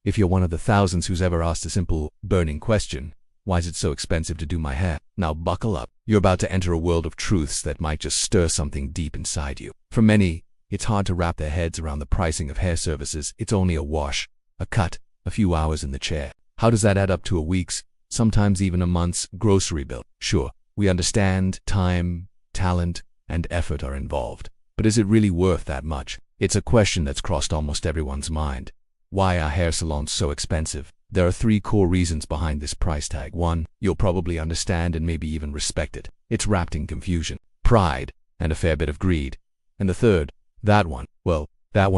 If you're one of the thousands who's ever asked a simple, burning question, why is it so expensive to do my hair? Now buckle up. You're about to enter a world of truths that might just stir something deep inside you. For many, it's hard to wrap their heads around the pricing of hair services. It's only a wash, a cut, a few hours in the chair. How does that add up to a week's, sometimes even a month's, grocery bill? Sure, we understand time, talent, and effort are involved. But is it really worth that much? It's a question that's crossed almost everyone's mind. Why are hair salons so expensive? There are 3 core reasons behind this price tag. 1, you'll probably understand and maybe even respect it. It's wrapped in confusion, pride, and a fair bit of greed. And the third, that one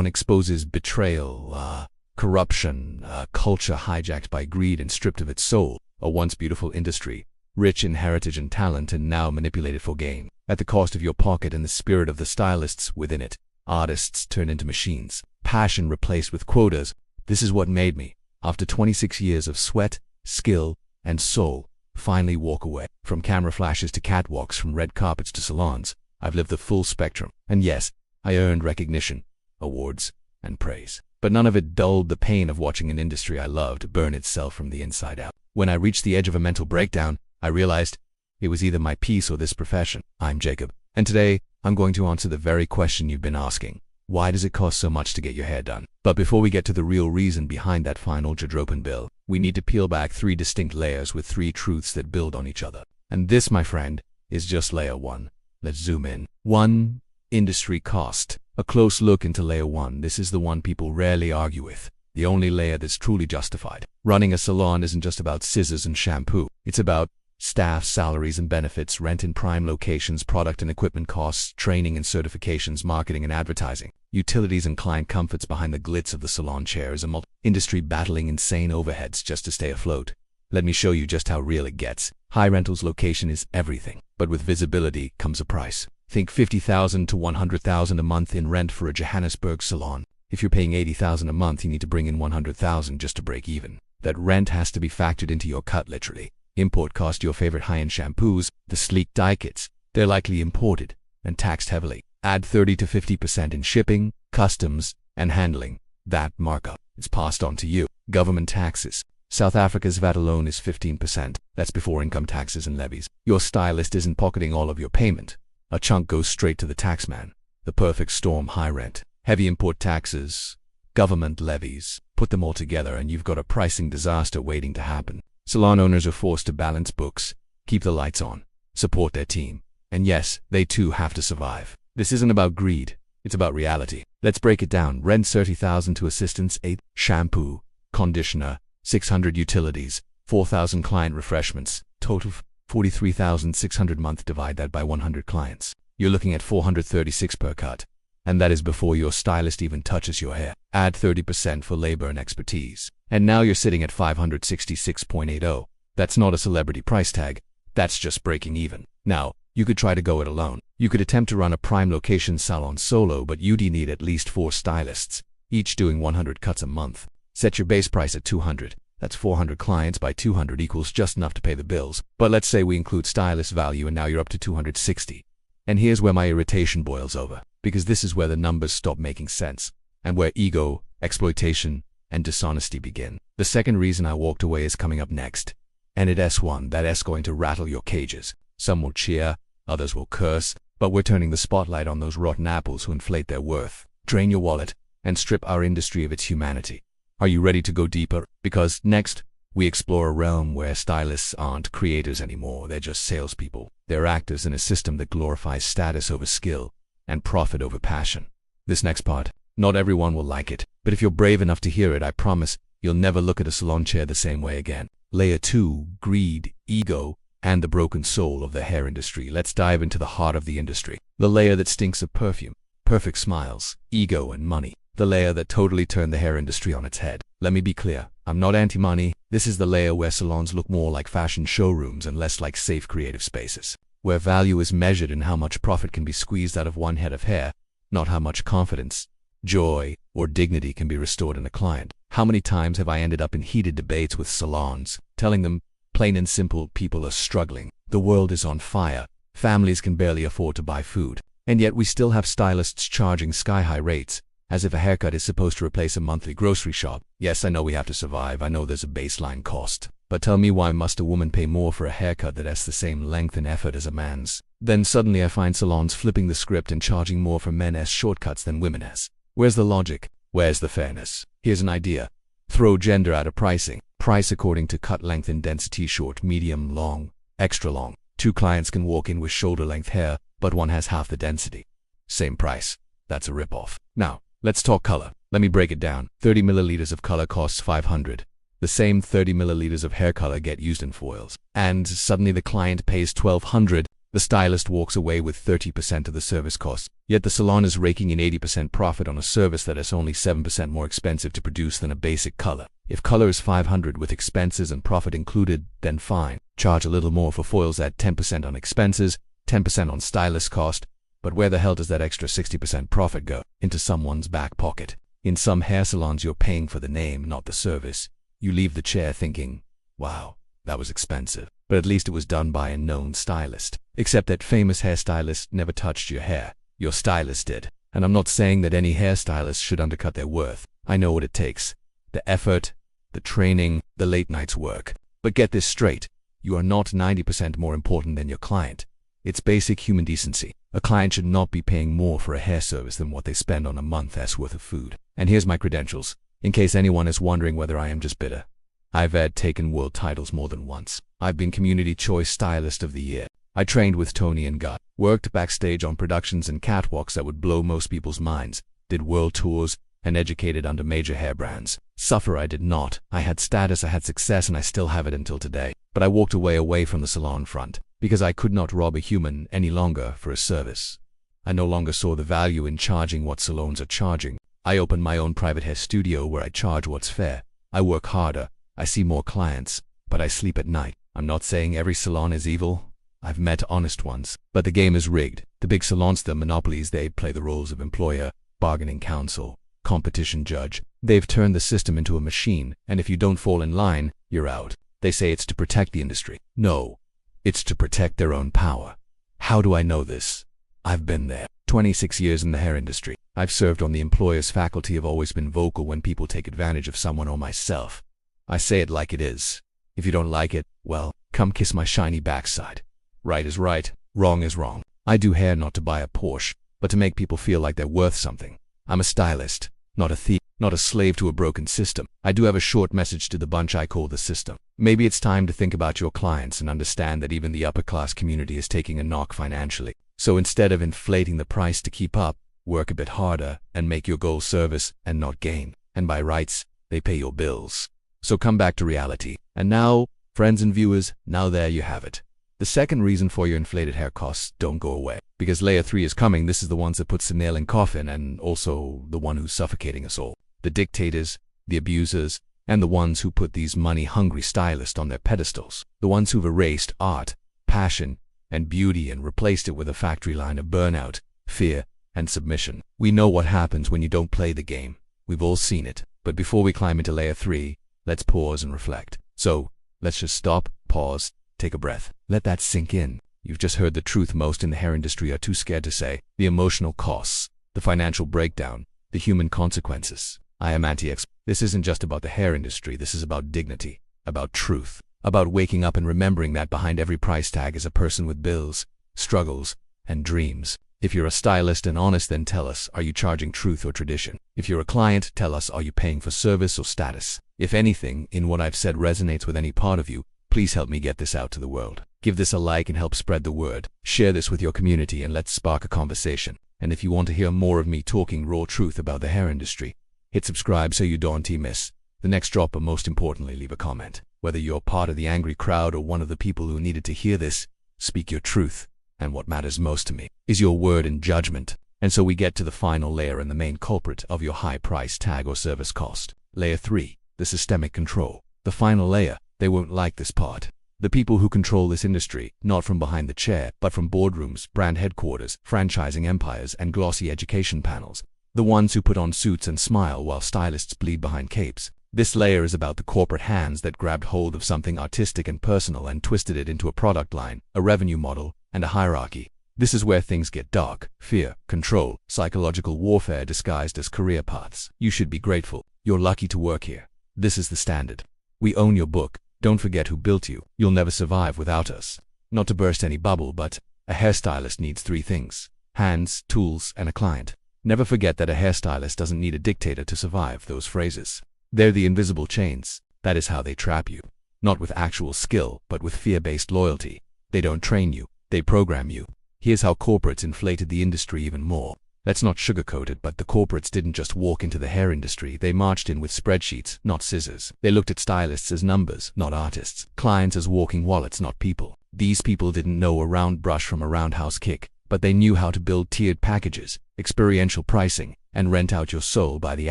exposes betrayal, corruption, a culture hijacked by greed and stripped of its soul, a once beautiful industry, rich in heritage and talent and now manipulated for gain, at the cost of your pocket and the spirit of the stylists within it. Artists turned into machines, passion replaced with quotas. This is what made me, after 26 years of sweat, skill, and soul, finally walk away. From camera flashes to catwalks, from red carpets to salons, I've lived the full spectrum. And yes, I earned recognition, awards, and praise. But none of it dulled the pain of watching an industry I loved burn itself from the inside out. When I reached the edge of a mental breakdown, I realized it was either my peace or this profession. I'm Jacob, and today I'm going to answer the very question you've been asking. Why does it cost so much to get your hair done? But before we get to the real reason behind that final Jadropen bill, we need to peel back 3 distinct layers with 3 truths that build on each other. And this, my friend, is just layer 1. Let's zoom in. 1. Industry cost. A close look into layer 1. This is the one people rarely argue with, the only layer that's truly justified. Running a salon isn't just about scissors and shampoo. It's about staff, salaries and benefits, rent in prime locations, product and equipment costs, training and certifications, marketing and advertising, utilities and client comforts. Behind the glitz of the salon chair is a multi-industry battling insane overheads just to stay afloat. Let me show you just how real it gets. High rentals location is everything, but with visibility comes a price. Think $50,000 to $100,000 a month in rent for a Johannesburg salon. If you're paying $80,000 a month, you need to bring in $100,000 just to break even. That rent has to be factored into your cut, literally. Import cost. Your favorite high-end shampoos, the sleek dye kits, they're likely imported and taxed heavily. Add 30 to 50% in shipping, customs, and handling. That markup is passed on to you. Government taxes. South Africa's VAT alone is 15%. That's before income taxes and levies. Your stylist isn't pocketing all of your payment. A chunk goes straight to the taxman. The perfect storm. High rent, heavy import taxes, government levies. Put them all together and you've got a pricing disaster waiting to happen. Salon owners are forced to balance books, keep the lights on, support their team. And yes, they too have to survive. This isn't about greed, it's about reality. Let's break it down. Rent $30,000 to assistants, 8 shampoo, conditioner, 600 utilities, 4,000 client refreshments, total $43,600 month. Divide that by 100 clients. You're looking at $436 per cut. And that is before your stylist even touches your hair. Add 30% for labor and expertise. And now you're sitting at $566.80. That's not a celebrity price tag. That's just breaking even. Now, you could try to go it alone. You could attempt to run a prime location salon solo, but you'd need at least 4 stylists, each doing 100 cuts a month. Set your base price at $200. That's 400 clients by 200 equals just enough to pay the bills. But let's say we include stylist value and now you're up to $260. And here's where my irritation boils over, because this is where the numbers stop making sense, and where ego, exploitation, and dishonesty begin. The second reason I walked away is coming up next. And it S1, that S going to rattle your cages. Some will cheer, others will curse, but we're turning the spotlight on those rotten apples who inflate their worth, drain your wallet, and strip our industry of its humanity. Are you ready to go deeper? Because next, we explore a realm where stylists aren't creators anymore. They're just salespeople. They're actors in a system that glorifies status over skill and profit over passion. This next part, not everyone will like it, but if you're brave enough to hear it, I promise you'll never look at a salon chair the same way again. Layer 2, greed, ego, and the broken soul of the hair industry. Let's dive into the heart of the industry. The layer that stinks of perfume, perfect smiles, ego, and money. The layer that totally turned the hair industry on its head. Let me be clear, I'm not anti-money. This is the layer where salons look more like fashion showrooms and less like safe creative spaces, where value is measured in how much profit can be squeezed out of one head of hair, not how much confidence, joy, or dignity can be restored in a client. How many times have I ended up in heated debates with salons, telling them, plain and simple, people are struggling, the world is on fire, families can barely afford to buy food, and yet we still have stylists charging sky-high rates, as if a haircut is supposed to replace a monthly grocery shop. Yes, I know we have to survive, I know there's a baseline cost. But tell me, why must a woman pay more for a haircut that has the same length and effort as a man's? Then suddenly I find salons flipping the script and charging more for men's shortcuts than women's. Where's the logic? Where's the fairness? Here's an idea. Throw gender out of pricing. Price according to cut length and density: short, medium, long, extra long. Two clients can walk in with shoulder-length hair, but one has half the density. Same price. That's a rip-off. Now, let's talk color. Let me break it down. 30 milliliters of color costs $500. The same 30 milliliters of hair color get used in foils. And suddenly the client pays $1,200. The stylist walks away with 30% of the service costs. Yet the salon is raking in 80% profit on a service that is only 7% more expensive to produce than a basic color. If color is $500 with expenses and profit included, then fine. Charge a little more for foils at 10% on expenses, 10% on stylist cost. But where the hell does that extra 60% profit go? Into someone's back pocket. In some hair salons, you're paying for the name, not the service. You leave the chair thinking, wow, that was expensive. But at least it was done by a known stylist. Except that famous hairstylist never touched your hair. Your stylist did. And I'm not saying that any hairstylist should undercut their worth. I know what it takes. The effort, the training, the late nights work. But get this straight. You are not 90% more important than your client. It's basic human decency. A client should not be paying more for a hair service than what they spend on a month's worth of food. And here's my credentials, in case anyone is wondering whether I am just bitter. I've taken world titles more than once. I've been Community Choice Stylist of the Year. I trained with Tony and Gut, worked backstage on productions and catwalks that would blow most people's minds, did world tours, and educated under major hair brands. Suffer I did not. I had status, I had success, and I still have it until today. But I walked away from the salon front, because I could not rob a human any longer for a service. I no longer saw the value in charging what salons are charging. I opened my own private hair studio where I charge what's fair. I work harder, I see more clients, but I sleep at night. I'm not saying every salon is evil. I've met honest ones. But the game is rigged. The big salons, the monopolies, they play the roles of employer, bargaining counsel, competition judge. They've turned the system into a machine, and if you don't fall in line, you're out. They say it's to protect the industry. No, it's to protect their own power. How do I know this? I've been there. 26 years in the hair industry. I've served on the employer's faculty, have always been vocal when people take advantage of someone or myself. I say it like it is. If you don't like it, well, come kiss my shiny backside. Right is right, wrong is wrong. I do hair not to buy a Porsche, but to make people feel like they're worth something. I'm a stylist, not a thief, not a slave to a broken system. I do have a short message to the bunch I call the system. Maybe it's time to think about your clients and understand that even the upper-class community is taking a knock financially. So instead of inflating the price to keep up, work a bit harder and make your goal service and not gain. And by rights, they pay your bills. So come back to reality. And now, friends and viewers, now there you have it. The second reason for your inflated hair costs don't go away. Because layer 3 is coming. This is the ones that puts the nail in coffin, and also the one who's suffocating us all. The dictators, the abusers, and the ones who put these money-hungry stylists on their pedestals. The ones who've erased art, passion, and beauty and replaced it with a factory line of burnout, fear, and submission. We know what happens when you don't play the game. We've all seen it. But before we climb into layer 3, let's pause and reflect. So, let's just stop, pause, take a breath. Let that sink in. You've just heard the truth most in the hair industry are too scared to say. The emotional costs, the financial breakdown, the human consequences. I am anti-exp. This isn't just about the hair industry. This is about dignity, about truth, about waking up and remembering that behind every price tag is a person with bills, struggles, and dreams. If you're a stylist and honest, then tell us, are you charging truth or tradition? If you're a client, tell us, are you paying for service or status? If anything in what I've said resonates with any part of you, please help me get this out to the world. Give this a like and help spread the word. Share this with your community and let's spark a conversation. And if you want to hear more of me talking raw truth about the hair industry, hit subscribe so you don't miss the next drop, but most importantly, leave a comment. Whether you're part of the angry crowd or one of the people who needed to hear this, speak your truth. And what matters most to me is your word and judgment. And so we get to the final layer and the main culprit of your high price tag or service cost. Layer 3, the systemic control. The final layer. They won't like this part. The people who control this industry, not from behind the chair, but from boardrooms, brand headquarters, franchising empires, and glossy education panels. The ones who put on suits and smile while stylists bleed behind capes. This layer is about the corporate hands that grabbed hold of something artistic and personal and twisted it into a product line, a revenue model, and a hierarchy. This is where things get dark. Fear, control, psychological warfare disguised as career paths. You should be grateful. You're lucky to work here. This is the standard. We own your book. Don't forget who built you. You'll never survive without us. Not to burst any bubble, but a hairstylist needs 3 things: hands, tools, and a client. Never forget that a hairstylist doesn't need a dictator to survive. Those phrases, they're the invisible chains. That is how they trap you. Not with actual skill, but with fear-based loyalty. They don't train you, they program you. Here's how corporates inflated the industry even more. Let's not sugarcoat it, but the corporates didn't just walk into the hair industry. They marched in with spreadsheets, not scissors. They looked at stylists as numbers, not artists. Clients as walking wallets, not people. These people didn't know a round brush from a roundhouse kick, but they knew how to build tiered packages, experiential pricing, and rent out your soul by the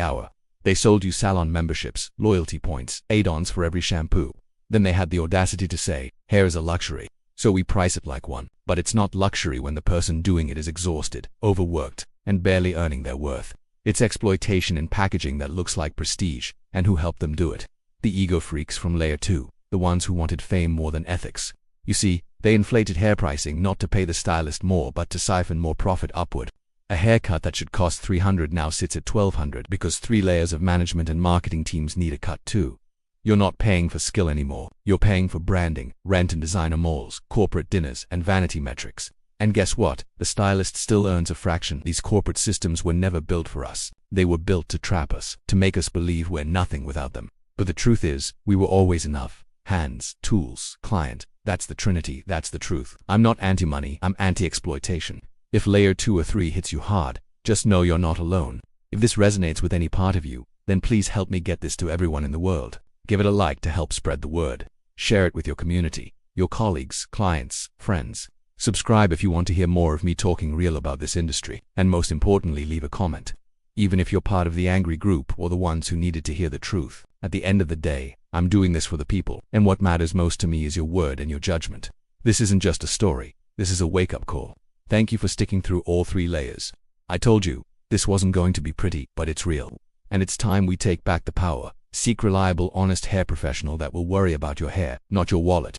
hour. They sold you salon memberships, loyalty points, add-ons for every shampoo. Then they had the audacity to say, hair is a luxury, so we price it like one. But it's not luxury when the person doing it is exhausted, overworked, and barely earning their worth. It's exploitation in packaging that looks like prestige. And who helped them do it? The ego freaks from layer 2, the ones who wanted fame more than ethics. You see, they inflated hair pricing not to pay the stylist more, but to siphon more profit upward. A haircut that should cost $300 now sits at $1,200 because 3 layers of management and marketing teams need a cut too. You're not paying for skill anymore. You're paying for branding, rent and designer malls, corporate dinners, and vanity metrics. And guess what? The stylist still earns a fraction. These corporate systems were never built for us. They were built to trap us, to make us believe we're nothing without them. But the truth is, we were always enough. Hands, tools, client. That's the trinity. That's the truth. I'm not anti-money. I'm anti-exploitation. If layer 2 or 3 hits you hard, just know you're not alone. If this resonates with any part of you, then please help me get this to everyone in the world. Give it a like to help spread the word. Share it with your community, your colleagues, clients, friends. Subscribe if you want to hear more of me talking real about this industry. And most importantly, leave a comment. Even if you're part of the angry group or the ones who needed to hear the truth. At the end of the day, I'm doing this for the people. And what matters most to me is your word and your judgment. This isn't just a story. This is a wake-up call. Thank you for sticking through all 3 layers. I told you, this wasn't going to be pretty, but it's real. And it's time we take back the power. Seek reliable, honest hair professional that will worry about your hair, not your wallet.